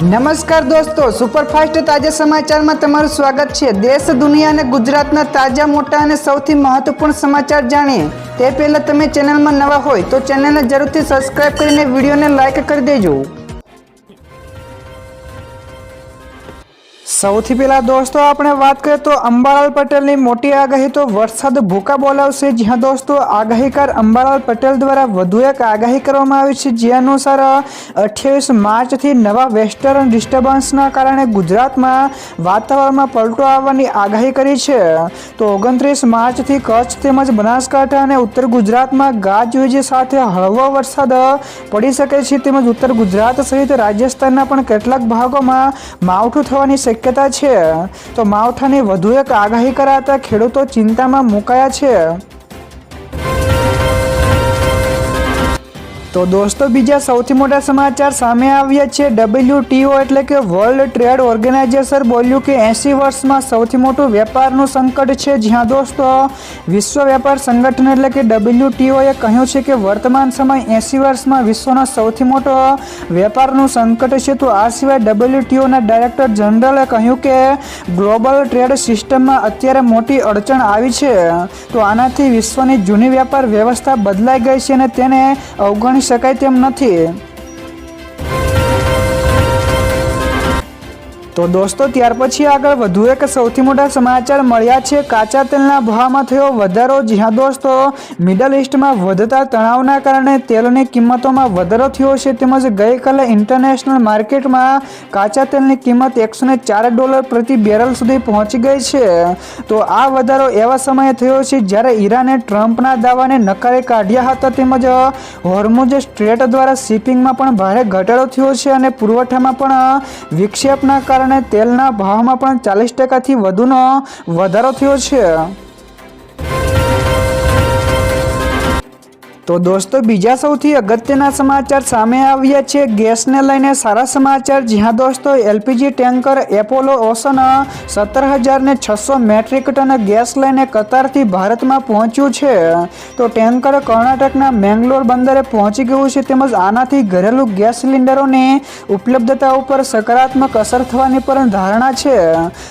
નમસ્કાર દોસ્તો, સુપરફાસ્ટ તાજા સમાચારમાં તમારું સ્વાગત છે। દેશ, દુનિયા અને ગુજરાતના તાજા, મોટા અને સૌથી મહત્વપૂર્ણ સમાચાર જાણીએ તે પહેલા તમે ચેનલમાં નવા હોય તો ચેનલને જરૂરથી સબસ્ક્રાઇબ કરીને વિડીયોને લાઇક કરી દેજો। સૌથી પહેલા દોસ્તો આપણે વાત કરીએ તો અંબાલાલ પટેલની મોટી આગાહી તો વરસાદ ભૂકા બોલાવશે। જ્યાં દોસ્તો આગાહીકાર અંબાલાલ પટેલ દ્વારા વધુ એક આગાહી કરવામાં આવી છે, જે અનુસાર 28 માર્ચથી નવા વેસ્ટર્ન ડિસ્ટર્બન્સના કારણે ગુજરાતમાં વાતાવરણમાં પલટો આવવાની આગાહી કરી છે। તો 29 માર્ચથી કચ્છ તેમજ બનાસકાંઠા અને ઉત્તર ગુજરાતમાં ગાજવીજ સાથે હળવો વરસાદ પડી શકે છે, તેમજ ઉત્તર ગુજરાત સહિત રાજસ્થાનના પણ કેટલાક ભાગોમાં માવઠું થવાની શક્યતા છે। તો માવઠાની વધુ એક આગાહી કરાતા ખેડૂતો ચિંતામાં મુકાયા છે। તો દોસ્તો બીજા સૌથી મોટા સમાચાર સામે આવ્યા છે। WTO એટલે કે વર્લ્ડ ટ્રેડ ઓર્ગેનાઇઝેશન બોલ્યું કે 80 વર્ષમાં સૌથી મોટું વેપારનું સંકટ છે। જ્યાં દોસ્તો વિશ્વ વેપાર સંગઠન એટલે કે WTO એ કહ્યું છે કે વર્તમાન સમય 80 વર્ષમાં વિશ્વનો સૌથી મોટો વેપારનું સંકટ છે। તો આ સિવાય WTOના ડાયરેક્ટર જનરલે કહ્યું કે ગ્લોબલ ટ્રેડ સિસ્ટમમાં અત્યારે મોટી અડચણ આવી છે। તો આનાથી વિશ્વની જૂની વેપાર વ્યવસ્થા બદલાઈ ગઈ છે અને તેને અવગણી શકાય તેમ નથી। તો દોસ્તો ત્યાર પછી આગળ વધુ એક સૌથી મોટા સમાચાર મળ્યા છે। કાચા તેલના ભાવમાં થયો વધારો। જ્યાં દોસ્તો મિડલ ઈસ્ટમાં વધતા તણાવના કારણે તેલની કિંમતોમાં વધારો થયો છે, તેમજ ગઈકાલે ઇન્ટરનેશનલ માર્કેટમાં કાચા તેલની કિંમત $104 પ્રતિ બેરલ સુધી પહોંચી ગઈ છે। તો આ વધારો એવા સમયે થયો છે જ્યારે ઈરાને ટ્રમ્પના દાવાને નકારી કાઢ્યા હતા, તેમજ હોર્મુઝ સ્ટ્રેટ દ્વારા શિપિંગમાં પણ ભારે ઘટાડો થયો છે અને પુરવઠામાં પણ વિક્ષેપના કારણે તેલના ભાવમાં પણ 40% વધુનો વધારો થયો છે। તો દોસ્તો બીજા સૌથી અગત્યના સમાચાર સામે આવ્યા છે ગેસને લઈને સારા સમાચાર। જ્યાં દોસ્તો LPG tanker Apollo Ocean 17,600 metric ton gas લઈને કતારથી ભારતમાં પહોંચ્યું છે। તો ટેન્કર કર્ણાટકના મેંગલોર બંદરે પહોંચી ગયું છે, તેમજ આનાથી ઘરેલું ગેસ સિલિન્ડરોની ઉપલબ્ધતા ઉપર સકારાત્મક અસર થવાની પણ ધારણા છે।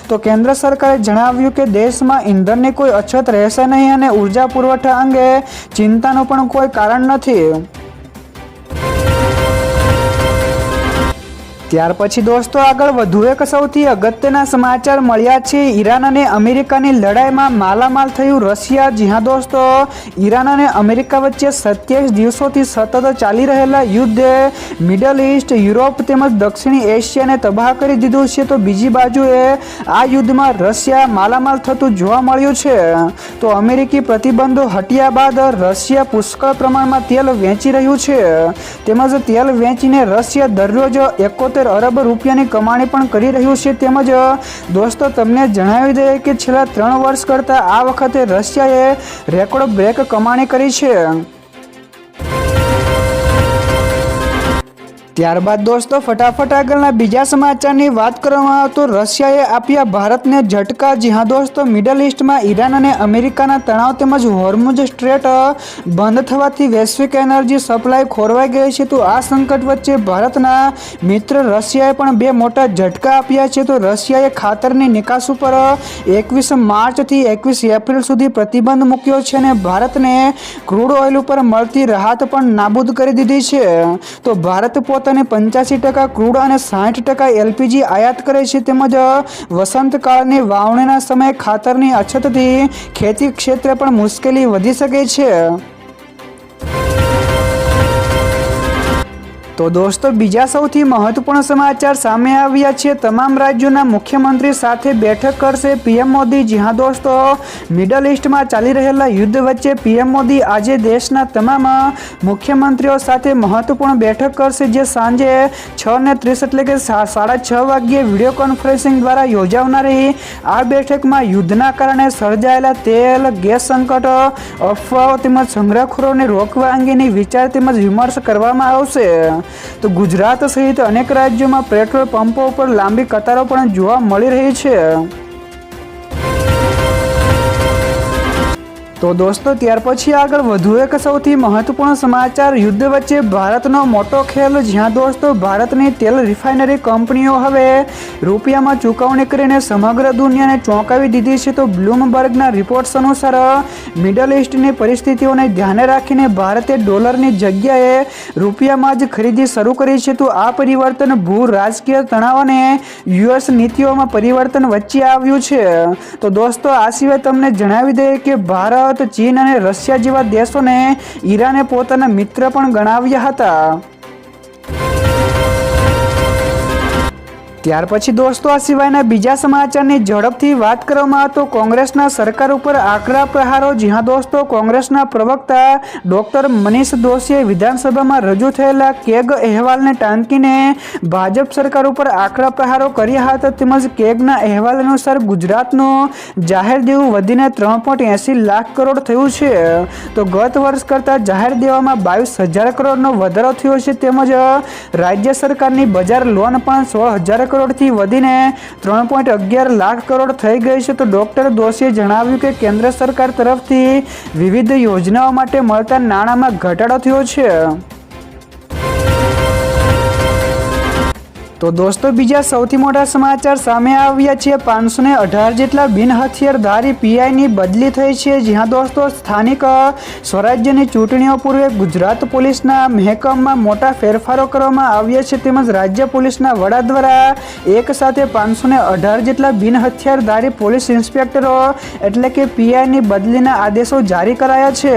તો કેન્દ્ર સરકારે જણાવ્યું કે દેશમાં ઈંધણની કોઈ અછત રહેશે નહીં અને ઉર્જા પુરવઠા અંગે ચિંતાનું પણ કોઈ કારણ નથી। ત્યાર પછી દોસ્તો આગળ વધુ એક સૌથી અગત્યના સમાચાર મળ્યા છે। ઈરાન અને અમેરિકાની લડાઈમાં માલામાલ થયું રશિયા। જ્યાં દોસ્તો ઈરાન અને અમેરિકા વચ્ચે 27 દિવસોથી સતત ચાલી રહેલા યુદ્ધે મિડલ ઈસ્ટ, યુરોપ તેમજ દક્ષિણી એશિયાને તબાહ કરી દીધું છે। તો બીજી બાજુએ આ યુદ્ધમાં રશિયા માલામાલ થતું જોવા મળ્યું છે। તો અમેરિકી પ્રતિબંધો હટ્યા બાદ રશિયા પુષ્કળ પ્રમાણમાં તેલ વેચી રહ્યું છે, તેમજ તેલ વેચીને રશિયા દરરોજ 71 અરબ રૂપિયાની કમાણી પણ કરી રહ્યું છે। તેમજ દોસ્તો તમને જણાવી દઈએ કે છેલ્લા 3 વર્ષ કરતાં આ વખતે રશિયાએ રેકોર્ડ બ્રેક કમાણી કરી છે। ત્યારબાદ દોસ્તો ફટાફટ આગળના બીજા સમાચારની વાત કરવામાં આવે તો રશિયાએ આપ્યા ભારતને ઝટકા। જ્યાં દોસ્તો મિડલ ઈસ્ટમાં ઈરાન અને અમેરિકાના તણાવ તેમજ હોર્મુઝ સ્ટ્રેટ બંધ થવાથી વૈશ્વિક એનર્જી સપ્લાય ખોરવાઈ ગઈ છે। તો આ સંકટ વચ્ચે ભારતના મિત્ર રશિયાએ પણ 2 મોટા ઝટકા આપ્યા છે। તો રશિયાએ ખાતરની નિકાસ ઉપર 21 માર્ચથી 21 એપ્રિલ સુધી પ્રતિબંધ મૂક્યો છે અને ભારતને ક્રૂડ ઓઇલ ઉપર મળતી રાહત પણ નાબૂદ કરી દીધી છે। તો ભારત પોતાને 85% ક્રૂડ અને 60% LPG આયાત કરે છે, તેમજ વસંતકાળની વાવણીના સમયે ખાતરની અછતથી ખેતી ક્ષેત્રે પણ મુશ્કેલી વધી શકે છે। તો દોસ્તો બીજા સૌથી મહત્વપૂર્ણ સમાચાર સામે આવ્યા છે। તમામ રાજ્યોના મુખ્યમંત્રી સાથે બેઠક કરશે PM મોદી। જ્યાં દોસ્તો મિડલ ઈસ્ટમાં ચાલી રહેલા યુદ્ધ વચ્ચે PM મોદી આજે દેશના તમામ મુખ્યમંત્રીઓ સાથે મહત્વપૂર્ણ બેઠક કરશે, જે સાંજે 6:30 એટલે કે 6:30 વાગ્યે વિડીયો કોન્ફરન્સિંગ દ્વારા યોજાનારી આ બેઠકમાં યુદ્ધના કારણે સર્જાયેલા તેલ, ગેસ સંકટ, અફવાઓ તેમજ સંગ્રહખોરોને રોકવા અંગેની વિચાર તેમજ વિમર્શ કરવામાં આવશે। તો ગુજરાત સહિત અનેક રાજ્યોમાં પેટ્રોલ પંપો ઉપર લાંબી કતારો પણ જોવા મળી રહી છે। તો દોસ્તો ત્યાર પછી આગળ વધુ એક સૌથી મહત્વપૂર્ણ સમાચાર, યુદ્ધ વચ્ચે ભારતનો મોટો ખેલ, જ્યાં દોસ્તો ભારતની તેલ રિફાઇનરી કંપનીઓ હવે રૂપિયામાં ચૂકવણી કરીને સમગ્ર દુનિયાને ચોંકાવી દીધી છે. તો બ્લૂમબર્ગના રિપોર્ટ્સ અનુસાર મિડલ ઇસ્ટની પરિસ્થિતિઓને ધ્યાને રાખીને ભારતે ડોલરની જગ્યાએ રૂપિયામાં જ ખરીદી શરૂ કરી છે. તો આ પરિવર્તન ભૂ રાજકીય તણાવ અને યુએસ નીતિઓમાં પરિવર્તન વચ્ચે આવ્યું છે. તો દોસ્તો આ સિવાય તમને જણાવી દઈએ કે ભારત, ચીન અને રશિયા જેવા દેશોને ઈરાને પોતાના મિત્ર પણ ગણાવ્યા હતા. ત્યાર પછી દોસ્તો આ સિવાયના બીજા સમાચારની ઝડપથી વાત કરવામાં આવે તો કોંગ્રેસના સરકાર ઉપર આકરા પ્રહારો, જ્યાં દોસ્તો કોંગ્રેસના પ્રવક્તા ડોક્ટર મનીષ દોશીએ વિધાનસભામાં રજૂ થયેલા કેગ અહેવાલને ટાંકીને ભાજપ સરકાર ઉપર આકરા પ્રહારો કર્યા હતા. તેમજ કેગના અહેવાલ અનુસાર ગુજરાતનું જાહેર દેવું વધીને 3.80 લાખ કરોડ થયું છે. તો ગત વર્ષ કરતાં જાહેર દેવામાં 22,000 કરોડનો વધારો થયો છે. તેમજ રાજ્ય સરકારની બજાર લોન પણ 16,000 કરોડથી વધીને 3.11 લાખ કરોડ થઈ ગઈ છે. તો ડોક્ટર દોશીએ જણાવ્યું કે કેન્દ્ર સરકાર તરફથી વિવિધ યોજનાઓ માટે મળતા નાણાંમાં ઘટાડો થયો છે. તો દોસ્તો બીજા સૌથી મોટા સમાચાર સામે આવ્યા છે. 518 જેટલા બિન હથિયારધારી પીઆઈની બદલી થઈ છે. જ્યાં દોસ્તો સ્થાનિક સ્વરાજ્યની ચૂંટણીઓ પૂર્વે ગુજરાત પોલીસના મહેકમમાં મોટા ફેરફારો કરવામાં આવ્યા છે. તેમજ રાજ્ય પોલીસના વડા દ્વારા એક સાથે 518 જેટલા બિન હથિયારધારી પોલીસ ઇન્સ્પેક્ટરો એટલે કે પીઆઈની બદલીના આદેશો જારી કરાયા છે.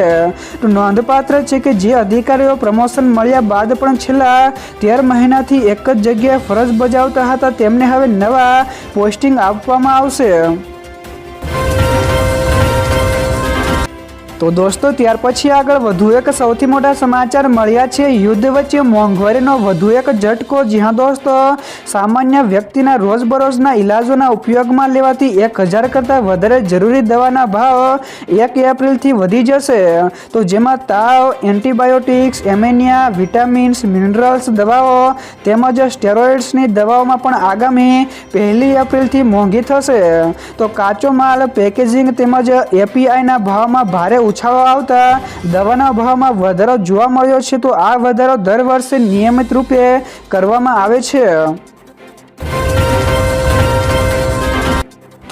તો નોંધપાત્ર છે કે જે અધિકારીઓ પ્રમોશન મળ્યા બાદ પણ છેલ્લા 13 મહિનાથી એક જ જગ્યાએ ફરજ બજાવતા હતા, તેમને હવે નવા પોસ્ટિંગ આપવામાં આવશે. તો દોસ્તો ત્યાર પછી આગળ વધુ એક સૌથી મોટા સમાચાર મળ્યા છે. યુદ્ધ વચ્ચે મોંઘવારીનો વધુ એક ઝટકો, જ્યાં દોસ્તો સામાન્ય વ્યક્તિના રોજબરોજના ઇલાજોના ઉપયોગમાં લેવાતી 1,000 કરતાં વધારે જરૂરી દવાના ભાવ 1 એપ્રિલથી વધી જશે. તો જેમાં તાવ, એન્ટીબાયોટિક્સ, એમેનિયા, વિટામિન્સ, મિનરલ્સ દવાઓ તેમજ સ્ટેરોઇડ્સની દવાઓમાં પણ આગામી 1 એપ્રિલથી મોંઘી થશે. તો કાચો માલ, પેકેજિંગ તેમજ એપીઆઈના ભાવમાં ભારે ઉછાળો આવતા દવાના ભાવમાં વધારો જોવા મળ્યો છે. તો આ વધારો દર વર્ષે નિયમિત રૂપે કરવામાં આવે છે.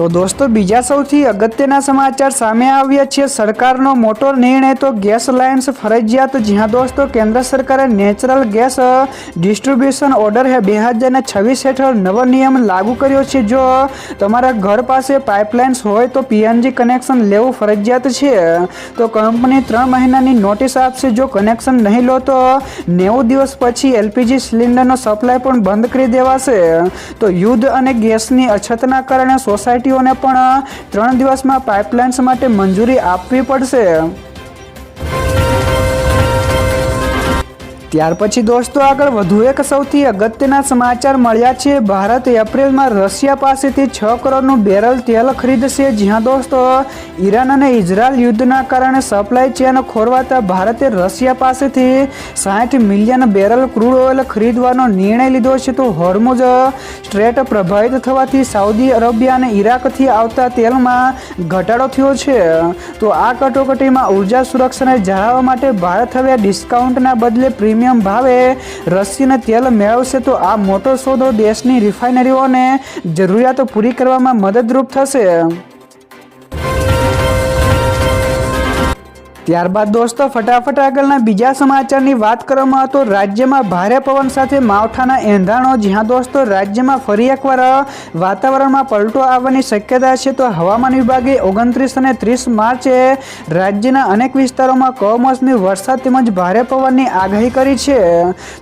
તો દોસ્તો બીજા સૌથી અગત્યના સમાચાર સામે આવ્યા છે. સરકારનો મોટો નિર્ણય, તો ગેસ લાઇન્સ ફરજિયાત, જ્યાં દોસ્તો કેન્દ્ર સરકારે નેચરલ ગેસ ડિસ્ટ્રીબ્યુશન ઓર્ડર 2026 હેઠળ નવો નિયમ લાગુ કર્યો છે. જો તમારા ઘર પાસે પાઇપલાઇન્સ હોય તો પીએનજી કનેક્શન લેવું ફરજિયાત છે. તો કંપની 3 મહિનાની નોટિસ આપશે. જો કનેક્શન નહીં લો તો 90 દિવસ પછી એલપીજી સિલિન્ડરનો સપ્લાય પણ બંધ કરી દેવાશે. તો યુદ્ધ અને ગેસની અછતના કારણે સોસાયટી ને પણ 3 દિવસમાં પાઇપલાઇન્સ માટે મંજૂરી આપવી પડશે. ત્યાર પછી દોસ્તો આગળ વધુ એક સૌથી અગત્યના સમાચાર મળ્યા છે. ભારત એપ્રિલમાં રશિયા પાસેથી 6 કરોડનું બેરલ તેલ ખરીદશે. જ્યાં દોસ્તો ઈરાન અને ઇઝરાયલ યુદ્ધના કારણે સપ્લાય ચેન ખોરવાતા ભારતે રશિયા પાસેથી 60 મિલિયન બેરલ ક્રૂડ ઓઇલ ખરીદવાનો નિર્ણય લીધો છે. તો હોર્મુઝ સ્ટ્રેટ પ્રભાવિત થવાથી સાઉદી અરેબિયા અને ઈરાકથી આવતા તેલમાં ઘટાડો થયો છે. તો આ કટોકટીમાં ઉર્જા સુરક્ષાને જાળવવા માટે ભારત હવે ડિસ્કાઉન્ટના બદલે પ્રીમિયમ ભાવે રશિયન તેલ મેળવશે. તો આ મોટો સોદો દેશની રિફાઇનરીઓને જરૂરિયાતો પૂરી કરવામાં મદદરૂપ થશે. ત્યારબાદ દોસ્તો ફટાફટ આગળના બીજા સમાચારની વાત કરવામાં તો રાજ્યમાં ભારે પવન સાથે માવઠાના એંધાણો, જ્યાં દોસ્તો રાજ્યમાં ફરી એકવાર વાતાવરણમાં પલટો આવવાની શક્યતા છે. તો હવામાન વિભાગે 29 અને 30 માર્ચે રાજ્યના અનેક વિસ્તારોમાં કમોસમી વરસાદ તેમજ ભારે પવનની આગાહી કરી છે.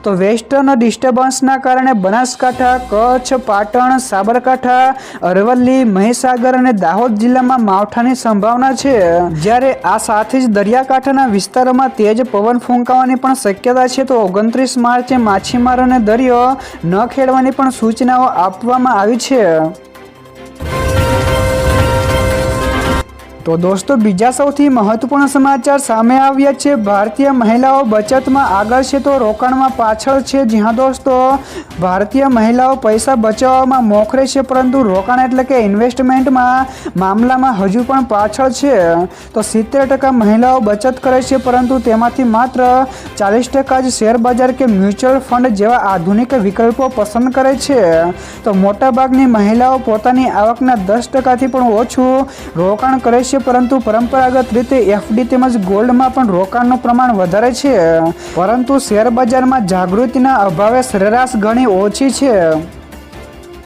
તો વેસ્ટર્ન ડિસ્ટર્બન્સના કારણે બનાસકાંઠા, કચ્છ, પાટણ, સાબરકાંઠા, અરવલ્લી, મહીસાગર અને દાહોદ જિલ્લામાં માવઠાની સંભાવના છે. જ્યારે આ સાથે જ દરિયાકાંઠાના વિસ્તારોમાં તેજ પવન ફૂંકાવાની પણ શક્યતા છે. તો 29 માર્ચે માછીમારોને દરિયો ન ખેડવાની પણ સૂચનાઓ આપવામાં આવી છે. તો દોસ્તો બીજા સૌથી મહત્વપૂર્ણ સમાચાર સામે આવ્યા છે. ભારતીય મહિલાઓ બચતમાં આગળ છે તો રોકાણમાં પાછળ છે. જી હા દોસ્તો, ભારતીય મહિલાઓ પૈસા બચાવવામાં મોખરે છે પરંતુ રોકાણ એટલે કે ઇન્વેસ્ટમેન્ટમાં મામલામાં હજુ પણ પાછળ છે. તો 70% મહિલાઓ બચત કરે છે પરંતુ તેમાંથી માત્ર 40% જ શેર બજાર કે મ્યુચ્યુઅલ ફંડ જેવા આધુનિક વિકલ્પો પસંદ કરે છે. તો મોટાભાગની મહિલાઓ પોતાની આવકના 10%થી પણ ઓછું રોકાણ કરે છે પરંતુ પરંપરાગત રીતે એફડી તેમજ ગોલ્ડમાં પણ રોકાણનું પ્રમાણ વધારે છે. પરંતુ શેર બજારમાં જાગૃતિના અભાવે સરેરાશ ઘણી ઓછી છે.